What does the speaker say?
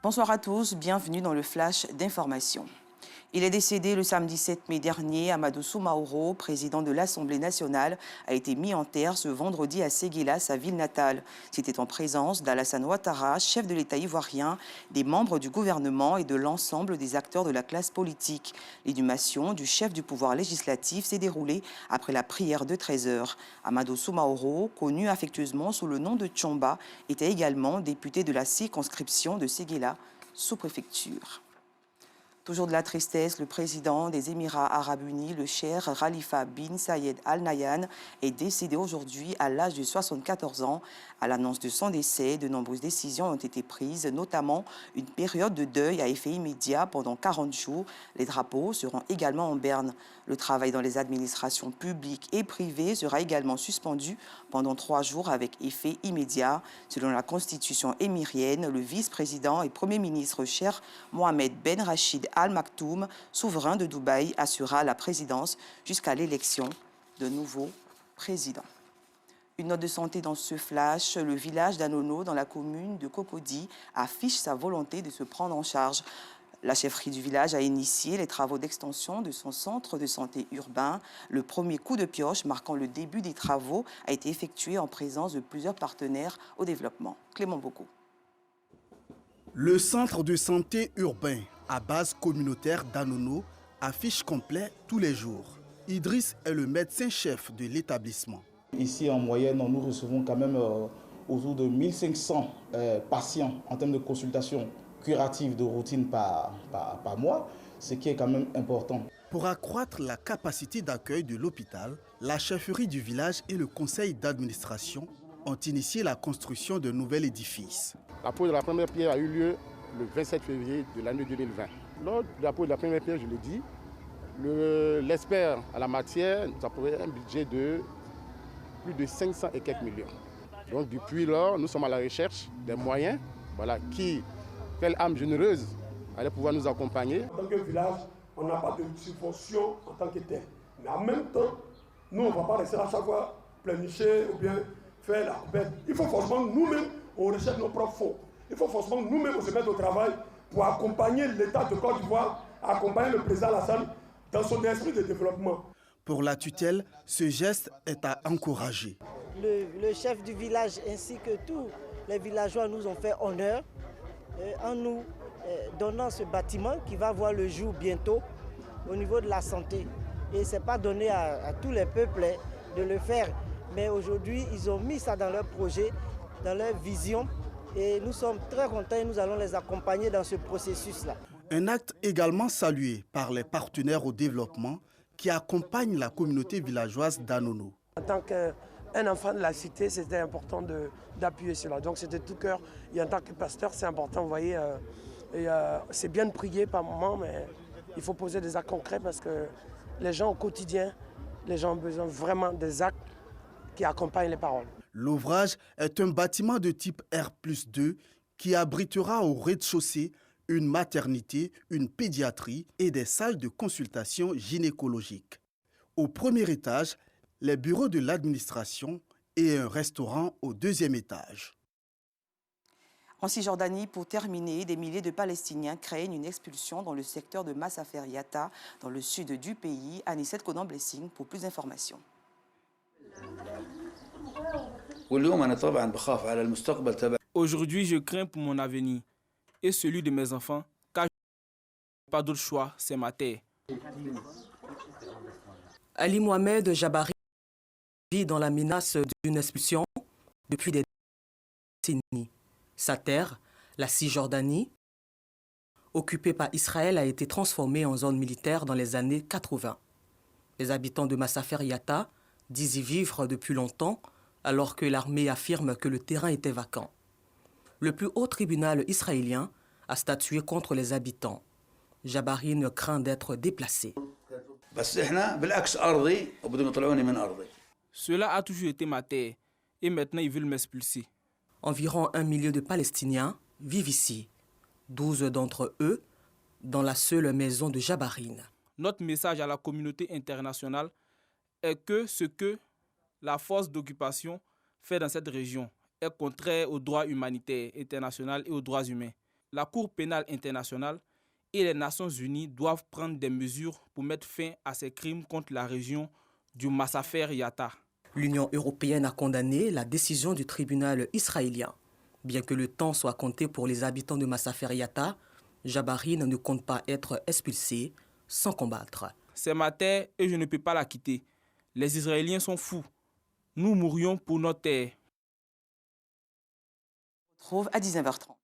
Bonsoir à tous, bienvenue dans le flash d'information. Il est décédé le samedi 7 mai dernier. Amadou Soumaoro, président de l'Assemblée nationale, a été mis en terre ce vendredi à Séguéla, sa ville natale. C'était en présence d'Alassane Ouattara, chef de l'État ivoirien, des membres du gouvernement et de l'ensemble des acteurs de la classe politique. L'inhumation du chef du pouvoir législatif s'est déroulée après la prière de 13 heures. Amadou Soumaoro, connu affectueusement sous le nom de Tchomba, était également député de la circonscription de Séguéla, sous-préfecture. Toujours de la tristesse, le président des Émirats arabes unis, le cheikh Khalifa bin Sayed Al Nahyan, est décédé aujourd'hui à l'âge de 74 ans. À l'annonce de son décès, de nombreuses décisions ont été prises, notamment une période de deuil à effet immédiat pendant 40 jours. Les drapeaux seront également en berne. Le travail dans les administrations publiques et privées sera également suspendu pendant 3 jours avec effet immédiat. Selon la constitution émirienne, le vice-président et premier ministre Cheikh Mohamed Ben Rachid Al Maktoum, souverain de Dubaï, assurera la présidence jusqu'à l'élection de nouveaux présidents. Une note de santé dans ce flash, le village d'Anono, dans la commune de Cocody, affiche sa volonté de se prendre en charge. La chefferie du village a initié les travaux d'extension de son centre de santé urbain. Le premier coup de pioche marquant le début des travaux a été effectué en présence de plusieurs partenaires au développement. Clément Boko. Le centre de santé urbain à base communautaire d'Anono affiche complet tous les jours. Idriss est le médecin-chef de l'établissement. Ici, en moyenne, nous recevons quand même autour de 1500 patients en termes de consultation curative de routine par mois, ce qui est quand même important. Pour accroître la capacité d'accueil de l'hôpital, la chefferie du village et le conseil d'administration ont initié la construction d'un nouvel édifice. La pose de la première pierre a eu lieu le 27 février de l'année 2020. Lors de la pose de la première pierre, je l'ai dit, l'expert à la matière nous a prouvé un budget de plus de 500 et quelques millions. Donc depuis lors, nous sommes à la recherche des moyens, quelle âme généreuse allait pouvoir nous accompagner. En tant que village, on n'a pas de subvention en tant que tel. Mais en même temps, nous, on ne va pas rester à chaque fois planifier ou bien faire la coupette. Il faut forcément nous-mêmes, on recherche nos propres fonds. Il faut forcément nous-mêmes, on se mettre au travail pour accompagner l'État de Côte d'Ivoire, accompagner le président Alassane dans son esprit de développement. Pour la tutelle, ce geste est à encourager. Le chef du village ainsi que tous les villageois nous ont fait honneur en nous donnant ce bâtiment qui va voir le jour bientôt au niveau de la santé. Et ce n'est pas donné à tous les peuples de le faire. Mais aujourd'hui, ils ont mis ça dans leur projet, dans leur vision. Et nous sommes très contents et nous allons les accompagner dans ce processus-là. Un acte également salué par les partenaires au développement qui accompagnent la communauté villageoise d'Anono. En tant qu'un enfant de la cité, c'était important d'appuyer cela. Donc c'était tout cœur. Et en tant que pasteur, c'est important, vous voyez, c'est bien de prier par moment, mais il faut poser des actes concrets parce que les gens au quotidien, les gens ont besoin vraiment des actes qui accompagnent les paroles. L'ouvrage est un bâtiment de type R+2 qui abritera au rez-de-chaussée une maternité, une pédiatrie et des salles de consultation gynécologique. Au premier étage, les bureaux de l'administration et un restaurant au deuxième étage. En Cisjordanie, pour terminer, des milliers de Palestiniens craignent une expulsion dans le secteur de Massafer Yatta, dans le sud du pays. Anissette Konan-Blessing pour plus d'informations. Aujourd'hui, je crains pour mon avenir et celui de mes enfants, car je n'ai pas d'autre choix, c'est ma terre. Ali Mohamed Jabari vit dans la menace d'une expulsion depuis des décennies. Sa terre, la Cisjordanie, occupée par Israël, a été transformée en zone militaire dans les années 80. Les habitants de Massafer Yatta disent y vivre depuis longtemps, alors que l'armée affirme que le terrain était vacant. Le plus haut tribunal israélien a statué contre les habitants. Jabari ne craint d'être déplacé. Cela a toujours été ma terre et maintenant ils veulent m'expulser. Environ 1 million de Palestiniens vivent ici, 12 d'entre eux dans la seule maison de Jabarine. Notre message à la communauté internationale est que ce que la force d'occupation fait dans cette région est contraire au droit humanitaire international et aux droits humains. La Cour pénale internationale et les Nations unies doivent prendre des mesures pour mettre fin à ces crimes contre la région du Massafert Yatta. L'Union européenne a condamné la décision du tribunal israélien. Bien que le temps soit compté pour les habitants de Massafert Yatta, Jabarine ne compte pas être expulsé sans combattre. C'est ma terre et je ne peux pas la quitter. Les Israéliens sont fous. Nous mourrions pour notre terre. On retrouve à 19h30.